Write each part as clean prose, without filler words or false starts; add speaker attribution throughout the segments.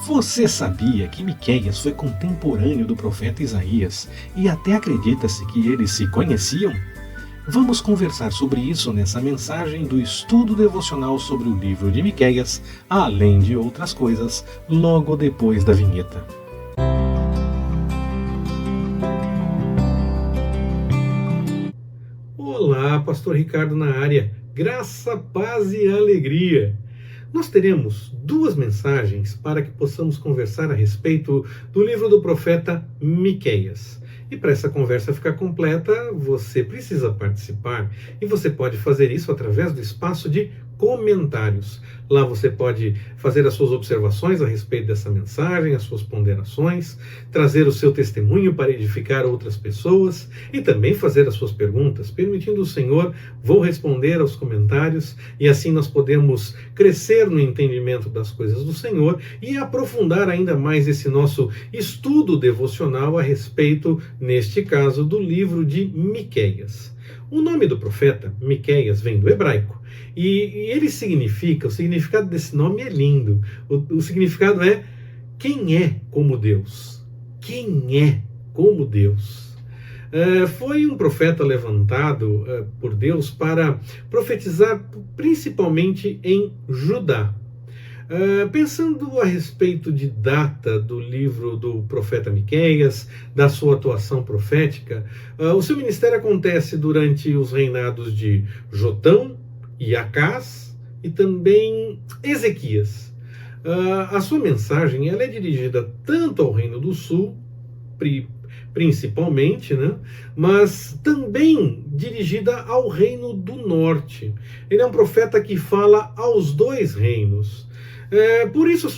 Speaker 1: Você sabia que Miqueias foi contemporâneo do profeta Isaías e até acredita-se que eles se conheciam? Vamos conversar sobre isso nessa mensagem do estudo devocional sobre o livro de Miqueias, além de outras coisas, logo depois da vinheta.
Speaker 2: Olá, Pastor Ricardo na área. Graça, paz e alegria. Nós teremos duas mensagens para que possamos conversar a respeito do livro do profeta Miqueias. E para essa conversa ficar completa, você precisa participar. E você pode fazer isso através do espaço de comentários. Lá você pode fazer as suas observações a respeito dessa mensagem, as suas ponderações, trazer o seu testemunho para edificar outras pessoas e também fazer as suas perguntas. Permitindo o Senhor, vou responder aos comentários e assim nós podemos crescer no entendimento das coisas do Senhor e aprofundar ainda mais esse nosso estudo devocional a respeito, neste caso, do livro de Miqueias. O nome do profeta, Miqueias, vem do hebraico. E ele significa, o significado desse nome é lindo. O significado é: quem é como Deus? Quem é como Deus? Foi um profeta levantado por Deus para profetizar principalmente em Judá. Pensando a respeito de data do livro do profeta Miqueias, da sua atuação profética, o seu ministério acontece durante os reinados de Jotão e Acás e também Ezequias. A sua mensagem ela é dirigida tanto ao Reino do Sul, principalmente, né? Mas também dirigida ao Reino do Norte. Ele é um profeta que fala aos dois reinos. Por isso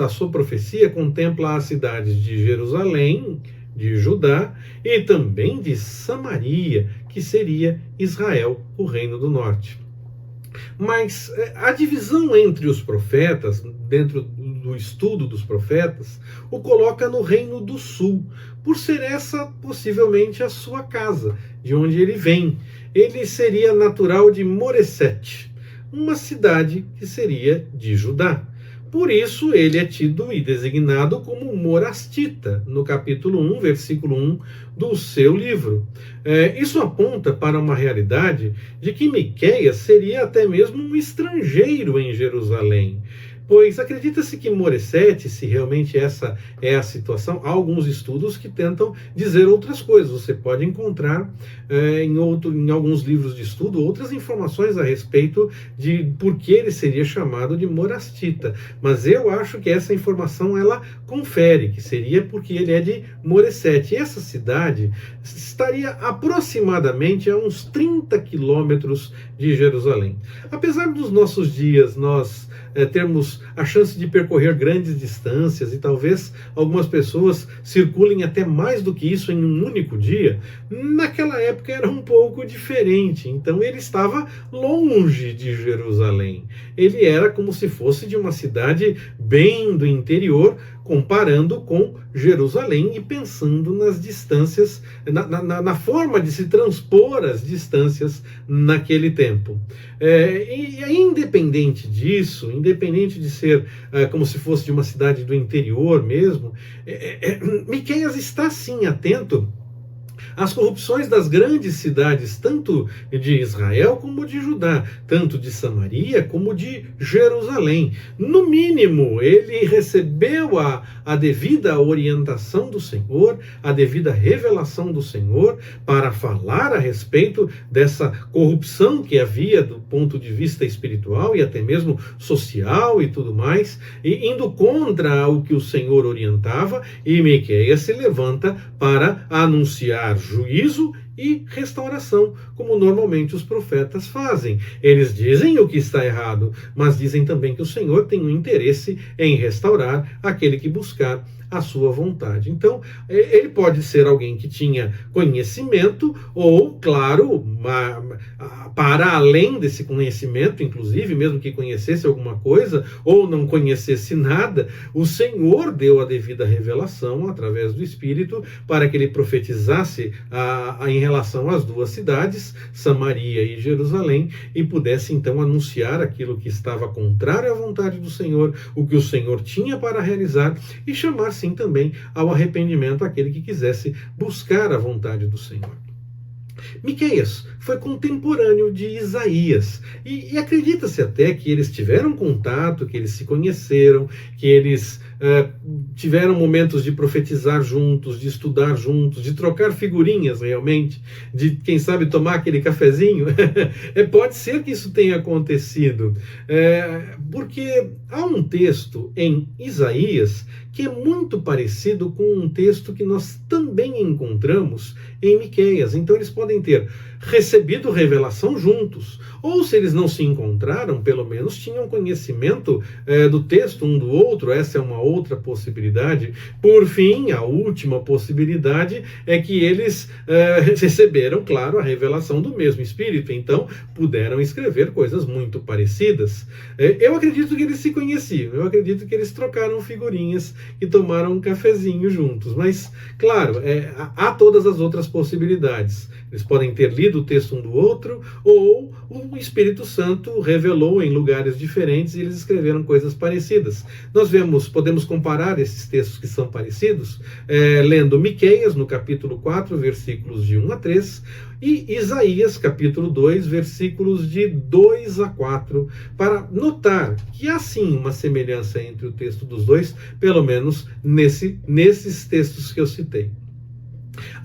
Speaker 2: a sua profecia contempla as cidades de Jerusalém, de Judá, e também de Samaria, que seria Israel, o Reino do Norte. Mas a divisão entre os profetas, dentro do estudo dos profetas, o coloca no Reino do Sul, por ser essa possivelmente a sua casa, de onde ele vem. Ele seria natural de Moresete, uma cidade que seria de Judá. Por isso ele é tido e designado como morastita, no capítulo 1, versículo 1 do seu livro. Isso aponta para uma realidade de que Miqueias seria até mesmo um estrangeiro em Jerusalém. Pois acredita-se que Moresete, se realmente essa é a situação, há alguns estudos que tentam dizer outras coisas. Você pode encontrar em alguns livros de estudo outras informações a respeito de por que ele seria chamado de morastita. Mas eu acho que essa informação ela confere que seria porque ele é de Moresete. E essa cidade estaria aproximadamente a uns 30 quilômetros de Jerusalém. Apesar dos nossos dias nós termos a chance de percorrer grandes distâncias e talvez algumas pessoas circulem até mais do que isso em um único dia, naquela época era um pouco diferente. Então ele estava longe de Jerusalém. Ele era como se fosse de uma cidade bem do interior, comparando com Jerusalém e pensando nas distâncias, na forma de se transpor as distâncias naquele tempo. E independente disso, independente de ser como se fosse de uma cidade do interior mesmo, Miqueias está sim atento as corrupções das grandes cidades, tanto de Israel como de Judá, tanto de Samaria como de Jerusalém. No mínimo, ele recebeu a devida orientação do Senhor, a devida revelação do Senhor, para falar a respeito dessa corrupção que havia do ponto de vista espiritual e até mesmo social e tudo mais, e indo contra o que o Senhor orientava, e Miqueias se levanta para anunciar juízo e restauração, como normalmente os profetas fazem. Eles dizem o que está errado, mas dizem também que o Senhor tem um interesse em restaurar aquele que buscar a sua vontade. Então, ele pode ser alguém que tinha conhecimento ou, claro, para além desse conhecimento, inclusive, mesmo que conhecesse alguma coisa ou não conhecesse nada, o Senhor deu a devida revelação através do Espírito para que ele profetizasse em relação às duas cidades, Samaria e Jerusalém, e pudesse então anunciar aquilo que estava contrário à vontade do Senhor, o que o Senhor tinha para realizar, e chamar sim também ao arrependimento aquele que quisesse buscar a vontade do Senhor. Miqueias foi contemporâneo de Isaías e acredita-se até que eles tiveram contato, que eles se conheceram, que eles tiveram momentos de profetizar juntos, de estudar juntos, de trocar figurinhas realmente, de, quem sabe, tomar aquele cafezinho. Pode ser que isso tenha acontecido, porque há um texto em Isaías que é muito parecido com um texto que nós também encontramos em Miqueias. Então eles podem ter recebido revelação juntos, ou se eles não se encontraram, pelo menos tinham conhecimento do texto um do outro. Essa é uma outra possibilidade. Por fim, a última possibilidade é que eles receberam, claro, a revelação do mesmo Espírito, então puderam escrever coisas muito parecidas. Eu acredito que eles se conheciam, eu acredito que eles trocaram figurinhas e tomaram um cafezinho juntos, mas, claro, há todas as outras possibilidades. Eles podem ter lido o texto um do outro, ou o Espírito Santo revelou em lugares diferentes e eles escreveram coisas parecidas. Nós podemos comparar esses textos que são parecidos, lendo Miqueias, no capítulo 4, versículos de 1 a 3, e Isaías, capítulo 2, versículos de 2 a 4, para notar que há sim uma semelhança entre o texto dos dois, pelo menos nesses textos que eu citei.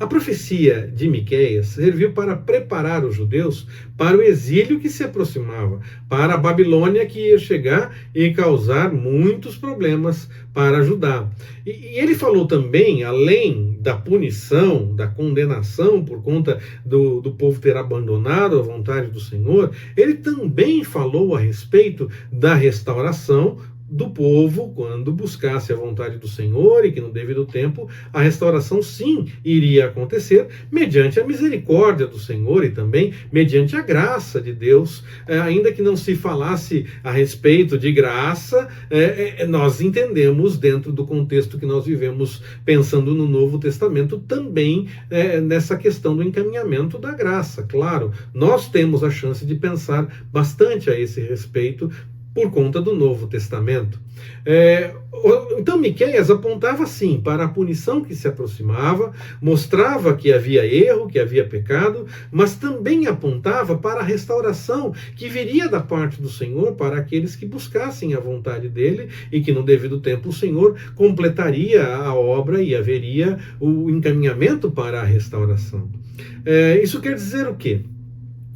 Speaker 2: A profecia de Miqueias serviu para preparar os judeus para o exílio que se aproximava, para a Babilônia que ia chegar e causar muitos problemas para Judá. E ele falou também, além da punição, da condenação por conta do povo ter abandonado a vontade do Senhor, ele também falou a respeito da restauração do povo quando buscasse a vontade do Senhor, e que no devido tempo a restauração sim iria acontecer mediante a misericórdia do Senhor e também mediante a graça de Deus. Ainda que não se falasse a respeito de graça, nós entendemos, dentro do contexto que nós vivemos pensando no Novo Testamento, também nessa questão do encaminhamento da graça. Claro, nós temos a chance de pensar bastante a esse respeito por conta do Novo Testamento. Então Miqueias apontava sim para a punição que se aproximava, mostrava que havia erro, que havia pecado, mas também apontava para a restauração que viria da parte do Senhor para aqueles que buscassem a vontade dele, e que no devido tempo o Senhor completaria a obra e haveria o encaminhamento para a restauração. Isso quer dizer o quê?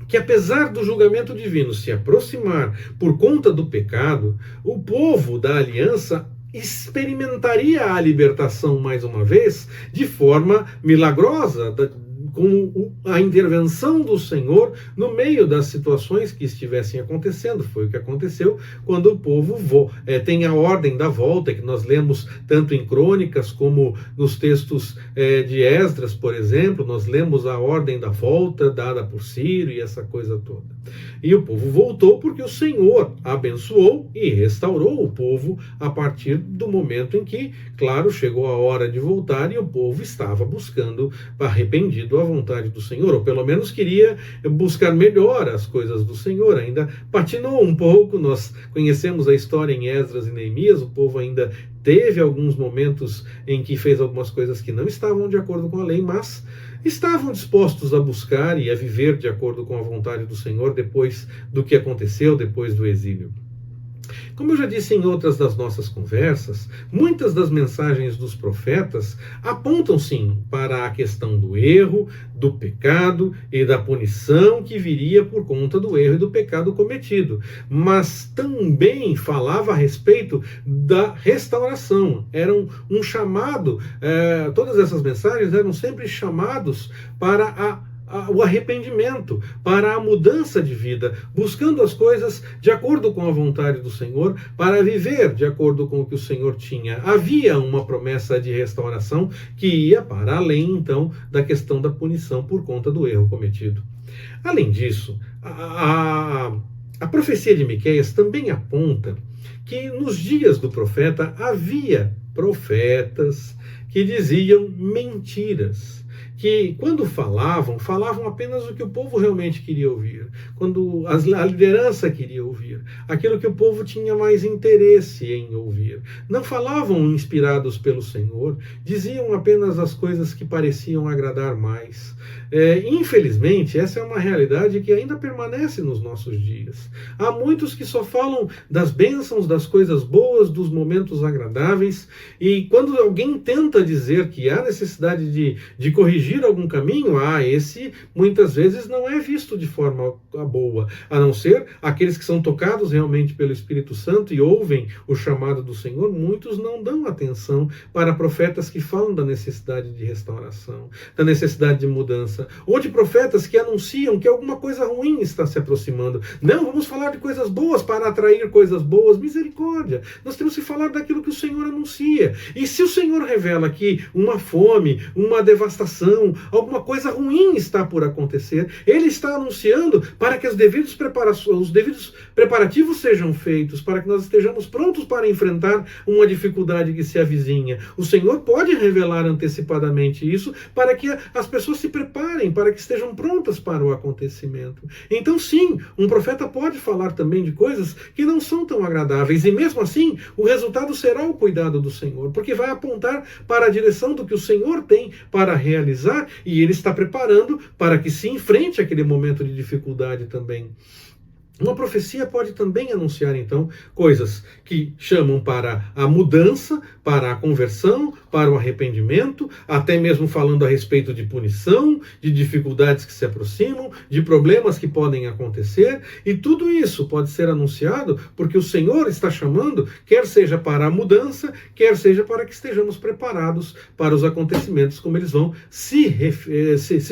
Speaker 2: Que apesar do julgamento divino se aproximar por conta do pecado, o povo da aliança experimentaria a libertação mais uma vez de forma milagrosa, com a intervenção do Senhor no meio das situações que estivessem acontecendo. Foi o que aconteceu quando o povo tem a ordem da volta, que nós lemos tanto em Crônicas como nos textos de Esdras, por exemplo. Nós lemos a ordem da volta dada por Ciro e essa coisa toda. E o povo voltou porque o Senhor abençoou e restaurou o povo a partir do momento em que, claro, chegou a hora de voltar e o povo estava buscando, arrependido, a vontade do Senhor, ou pelo menos queria buscar melhor as coisas do Senhor. Ainda patinou um pouco. Nós conhecemos a história em Esdras e Neemias. O povo ainda teve alguns momentos em que fez algumas coisas que não estavam de acordo com a lei, mas estavam dispostos a buscar e a viver de acordo com a vontade do Senhor depois do que aconteceu, depois do exílio. Como eu já disse em outras das nossas conversas, muitas das mensagens dos profetas apontam sim para a questão do erro, do pecado e da punição que viria por conta do erro e do pecado cometido, mas também falava a respeito da restauração. Era um chamado, todas essas mensagens eram sempre chamados para o arrependimento, para a mudança de vida, buscando as coisas de acordo com a vontade do Senhor, para viver de acordo com o que o Senhor tinha. Havia uma promessa de restauração que ia para além, então, da questão da punição por conta do erro cometido. Além disso, a profecia de Miqueias também aponta que nos dias do profeta havia profetas que diziam mentiras, que quando falavam apenas o que o povo realmente queria ouvir, quando a liderança queria ouvir, aquilo que o povo tinha mais interesse em ouvir. Não falavam inspirados pelo Senhor, diziam apenas as coisas que pareciam agradar mais. Infelizmente, essa é uma realidade que ainda permanece nos nossos dias. Há muitos que só falam das bênçãos, das coisas boas, dos momentos agradáveis, e quando alguém tenta dizer que há necessidade de corrigir algum caminho, esse muitas vezes não é visto de forma boa, a não ser aqueles que são tocados realmente pelo Espírito Santo e ouvem o chamado do Senhor. Muitos não dão atenção para profetas que falam da necessidade de restauração, da necessidade de mudança, ou de profetas que anunciam que alguma coisa ruim está se aproximando. Não, vamos falar de coisas boas para atrair coisas boas. Misericórdia! Nós temos que falar daquilo que o Senhor anuncia. E se o Senhor revela que uma fome, uma devastação, alguma coisa ruim está por acontecer, Ele está anunciando para que os devidos preparativos sejam feitos, para que nós estejamos prontos para enfrentar uma dificuldade que se avizinha. O Senhor pode revelar antecipadamente isso para que as pessoas se preparem, para que estejam prontas para o acontecimento. Então, sim, um profeta pode falar também de coisas que não são tão agradáveis, e mesmo assim, o resultado será o cuidado do Senhor, porque vai apontar para a direção do que o Senhor tem para realizar, e Ele está preparando para que se enfrente aquele momento de dificuldade também. Uma profecia pode também anunciar, então, coisas que chamam para a mudança, para a conversão, para o arrependimento, até mesmo falando a respeito de punição, de dificuldades que se aproximam, de problemas que podem acontecer, e tudo isso pode ser anunciado porque o Senhor está chamando, quer seja para a mudança, quer seja para que estejamos preparados para os acontecimentos, como eles vão se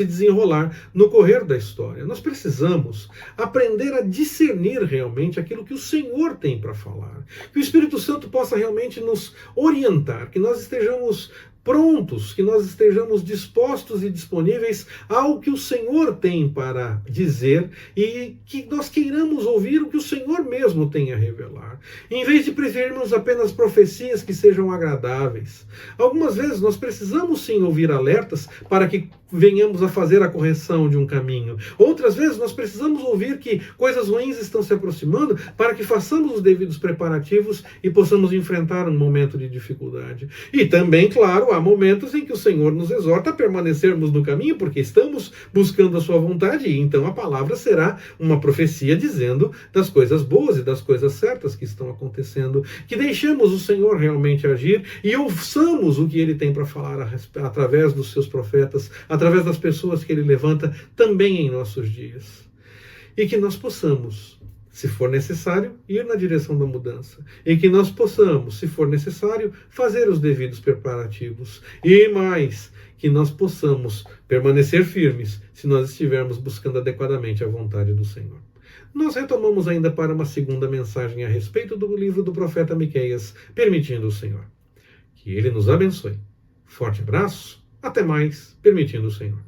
Speaker 2: desenrolar no correr da história. Nós precisamos aprender a discernir realmente aquilo que o Senhor tem para falar. Que o Espírito Santo possa realmente nos orientar, que nós estejamos prontos, que nós estejamos dispostos e disponíveis ao que o Senhor tem para dizer e que nós queiramos ouvir o que o Senhor mesmo tem a revelar. Em vez de preferirmos apenas profecias que sejam agradáveis. Algumas vezes nós precisamos sim ouvir alertas para que venhamos a fazer a correção de um caminho. Outras vezes nós precisamos ouvir que coisas ruins estão se aproximando para que façamos os devidos preparativos e possamos enfrentar um momento de dificuldade. E também, claro, há momentos em que o Senhor nos exorta a permanecermos no caminho porque estamos buscando a sua vontade, e então a palavra será uma profecia dizendo das coisas boas e das coisas certas que estão acontecendo. Que deixemos o Senhor realmente agir e ouçamos o que Ele tem para falar através dos seus profetas, através das pessoas que Ele levanta também em nossos dias. E que nós possamos, se for necessário, ir na direção da mudança. E que nós possamos, se for necessário, fazer os devidos preparativos. E mais, que nós possamos permanecer firmes se nós estivermos buscando adequadamente a vontade do Senhor. Nós retomamos ainda para uma segunda mensagem a respeito do livro do profeta Miqueias, permitindo o Senhor. Que Ele nos abençoe. Forte abraço, até mais, permitindo o Senhor.